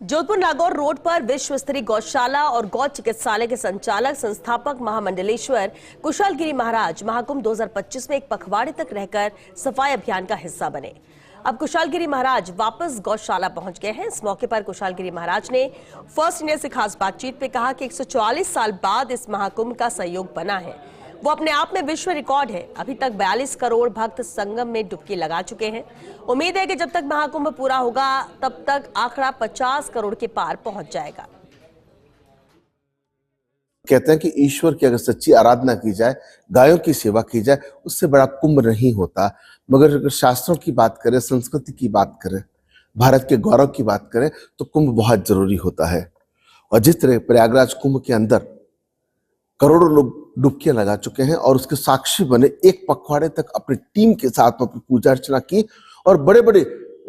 Jodhpur Nagaur road पर विश्व स्तरीय गौशाला और गौ चिकित्सालय के संचालक संस्थापक महामंडलेश्वर कुशाल गिरी महाराज महाकुंभ 2025 में एक पखवाड़े तक रहकर सफाई अभियान का हिस्सा बने। अब कुशाल गिरी महाराज वापस गौशाला पहुंच गए हैं। इस मौके पर कुशाल गिरी महाराज ने फर्स्ट इंडिया से खास बातचीत में कहा कि 144 साल बाद इस महाकुंभ का संयोग बना है, वो अपने आप में विश्व रिकॉर्ड है। अभी तक 42 करोड़ भक्त संगम में डुबकी लगा चुके हैं। उम्मीद है कि जब तक महाकुंभ पूरा होगा तब तक आंकड़ा 50 करोड़ के पार पहुंच जाएगा। कहते हैं कि ईश्वर की अगर सच्ची आराधना की जाए, गायों की सेवा की जाए, उससे बड़ा कुंभ नहीं होता। मगर अगर शास्त्रों की बात करें, संस्कृति की बात करें, भारत के गौरव की बात करें, तो कुंभ बहुत जरूरी होता है। और जिस तरह प्रयागराज कुंभ के अंदर करोड़ों लोग डुबकियां लगा चुके हैं और उसके साक्षी बने, एक पखवाड़े तक अपनी टीम के साथ में पूजा अर्चना की और बड़े बड़े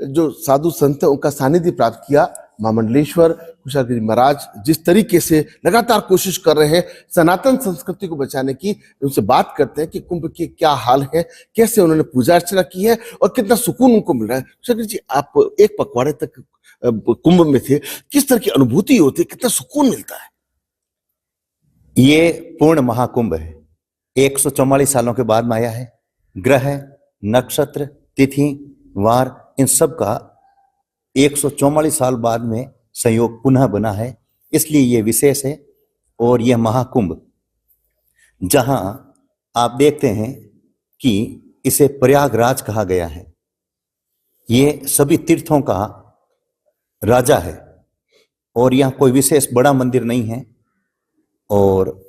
जो साधु संत हैं उनका सानिध्य प्राप्त किया। महामंडलेश्वर कुशाल गिरी महाराज जिस तरीके से लगातार कोशिश कर रहे हैं सनातन संस्कृति को बचाने की, उनसे बात करते हैं कि कुंभ के क्या हाल है, कैसे उन्होंने पूजा अर्चना की है और कितना सुकून उनको मिल रहा है। कुशाल गिरी जी, आप एक पखवाड़े तक कुंभ में थे, किस तरह की अनुभूति होती है, कितना सुकून मिलता है? ये पूर्ण महाकुंभ है। 144 सालों के बाद में आया है। ग्रह, नक्षत्र, तिथि, वार, इन सब का 144 साल बाद में संयोग पुनः बना है, इसलिए ये विशेष है। और यह महाकुंभ जहां आप देखते हैं कि इसे प्रयागराज कहा गया है, ये सभी तीर्थों का राजा है और यहां कोई विशेष बड़ा मंदिर नहीं है। और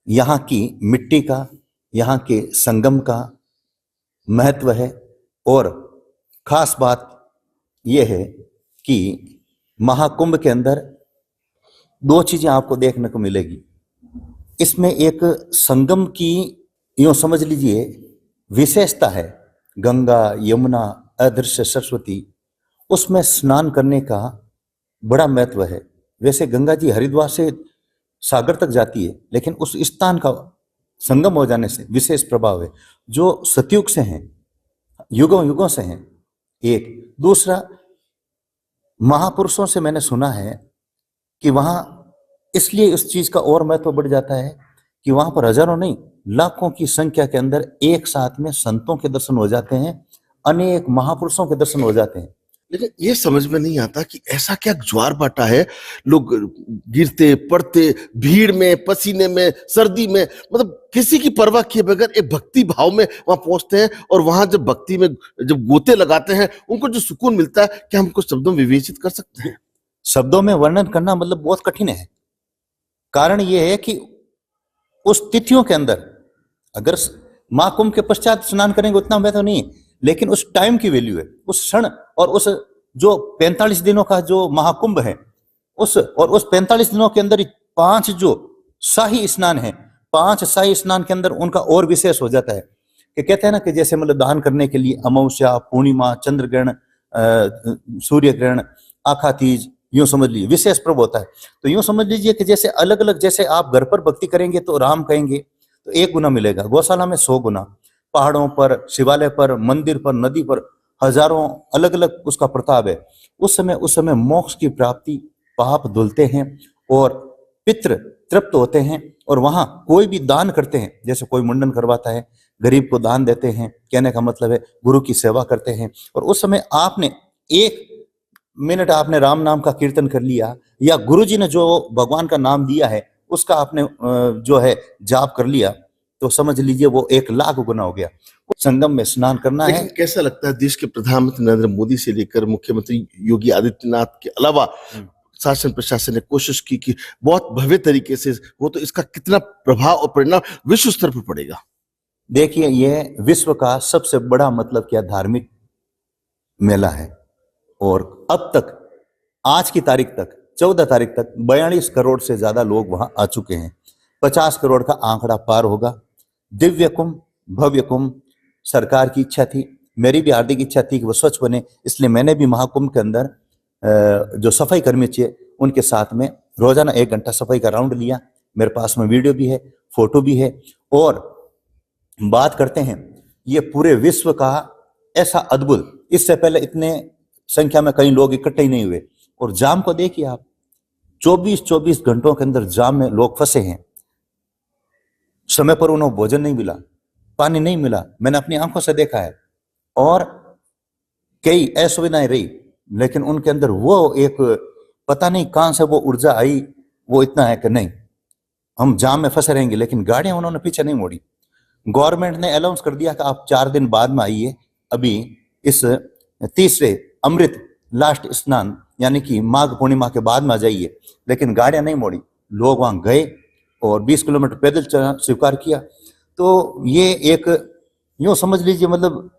यहाँ की मिट्टी का, यहाँ के संगम का महत्व है। और खास बात यह है कि महाकुंभ के अंदर दो चीजें आपको देखने को मिलेगी। इसमें एक संगम की, यूं समझ लीजिए, विशेषता है। गंगा, यमुना, अदृश्य सरस्वती, उसमें स्नान करने का बड़ा महत्व है। वैसे गंगा जी हरिद्वार से सागर तक जाती है, लेकिन उस स्थान का संगम हो जाने से विशेष प्रभाव है, जो सतयुग से हैं, युगों युगों से हैं। एक दूसरा, महापुरुषों से मैंने सुना है कि वहां इसलिए उस चीज का और महत्व बढ़ जाता है कि वहां पर हजारों नहीं, लाखों की संख्या के अंदर एक साथ में संतों के दर्शन हो जाते हैं, अनेक महापुरुषों के दर्शन हो जाते हैं। लेकिन ये समझ में नहीं आता कि ऐसा क्या ज्वार भाटा है, लोग गिरते पड़ते, भीड़ में, पसीने में, सर्दी में, मतलब किसी की परवाह किए बगैर एक भक्ति भाव में वहां पहुंचते हैं। और वहां जब भक्ति में जब गोते लगाते हैं, उनको जो सुकून मिलता है, क्या हम कुछ शब्दों में विवेचित कर सकते हैं? शब्दों में वर्णन करना मतलब बहुत कठिन है। कारण यह है कि उस तिथियों के अंदर अगर महाकुंभ के पश्चात स्नान करेंगे उतना महत्व नहीं है, लेकिन उस टाइम की वैल्यू है, उस क्षण। और उस जो 45 दिनों का जो महाकुंभ है, उस 45 दिनों के अंदर 5 जो शाही स्नान है, 5 शाही स्नान के अंदर उनका और विशेष हो जाता है। कि कहते हैं ना कि जैसे मतलब दान करने के लिए अमावस्या, पूर्णिमा, चंद्र ग्रहण, सूर्य ग्रहण, आखा तीज, यूं समझ लीजिए विशेष पर्व होता है। तो यूं समझ लीजिए कि जैसे अलग अलग, जैसे आप घर पर भक्ति करेंगे तो राम कहेंगे तो 1 गुना मिलेगा, गौशाला में 100 गुना, पहाड़ों पर, शिवालय पर, मंदिर पर, नदी पर हजारों अलग अलग उसका प्रताप है। उस समय मोक्ष की प्राप्ति, पाप धुलते हैं और पितृ तृप्त होते हैं। और वहां कोई भी दान करते हैं, जैसे कोई मुंडन करवाता है, गरीब को दान देते हैं, कहने का मतलब है गुरु की सेवा करते हैं। और उस समय आपने 1 मिनट आपने राम नाम का कीर्तन कर लिया, या गुरु जी ने जो भगवान का नाम दिया है उसका आपने जो है जाप कर लिया, तो समझ लीजिए वो 1 लाख गुना हो गया। संगम में स्नान करना है। कैसा लगता है, देश के प्रधानमंत्री नरेंद्र मोदी से लेकर मुख्यमंत्री योगी आदित्यनाथ के अलावा शासन प्रशासन ने कोशिश की कि बहुत भव्य तरीके से हो, तो इसका कितना प्रभाव और परिणाम विश्व स्तर पर पड़ेगा? देखिए, यह विश्व का सबसे बड़ा मतलब क्या धार्मिक मेला है। और अब तक, आज की तारीख तक, 14 तारीख तक 42 करोड़ से ज्यादा लोग वहां आ चुके हैं। 50 करोड़ का आंकड़ा पार होगा। दिव्य कुंभ, भव्य कुंभ सरकार की इच्छा थी, मेरी भी हार्दिक इच्छा थी कि वो स्वच्छ बने। इसलिए मैंने भी महाकुंभ के अंदर जो सफाई कर्मी थे उनके साथ में रोजाना 1 घंटा सफाई का राउंड लिया। मेरे पास में वीडियो भी है, फोटो भी है। और बात करते हैं ये पूरे विश्व का ऐसा अद्भुत, इससे पहले इतने संख्या में कई लोग इकट्ठे ही नहीं हुए। और जाम को देखिए आप, 24-24 घंटों के अंदर जाम में लोग फंसे हैं। समय पर उन्हें भोजन नहीं मिला, पानी नहीं मिला, मैंने अपनी आंखों से देखा है। और कई असुविधाएं रही, लेकिन उनके अंदर वो एक पता नहीं कहां से वो ऊर्जा आई, वो इतना है कि नहीं हम जाम में फंसे रहेंगे, लेकिन गाड़ियां उन्होंने पीछे नहीं मोड़ी। गवर्नमेंट ने अनाउंस कर दिया कि आप 4 दिन बाद में आइए, अभी इस तीसरे अमृत लास्ट स्नान यानी कि माघ पूर्णिमा के बाद में आ जाइए, लेकिन गाड़ियां नहीं मोड़ी। लोग वहां गए और 20 किलोमीटर पैदल चलना स्वीकार किया। तो ये एक यूं समझ लीजिए, मतलब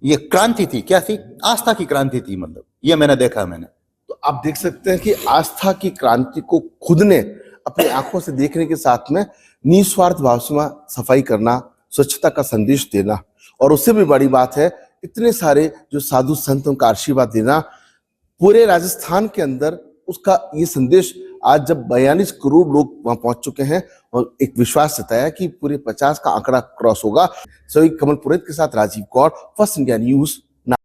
ये क्रांति थी। क्या थी? आस्था की क्रांति थी। मतलब ये मैंने देखा। तो आप देख सकते हैं कि आस्था की क्रांति को खुद ने अपनी आंखों से देखने के साथ में निस्वार्थ भाव से वहां सफाई करना, स्वच्छता का संदेश देना, और उससे भी बड़ी बात है इतने सारे जो साधु संतों का आशीर्वाद देना। पूरे राजस्थान के अंदर उसका ये संदेश आज जब 42 करोड़ लोग वहां पहुंच चुके हैं और एक विश्वास जताया कि पूरे 50 का आंकड़ा क्रॉस होगा। सभी कमल पुरोहित के साथ Rajeev Kaur, first India news,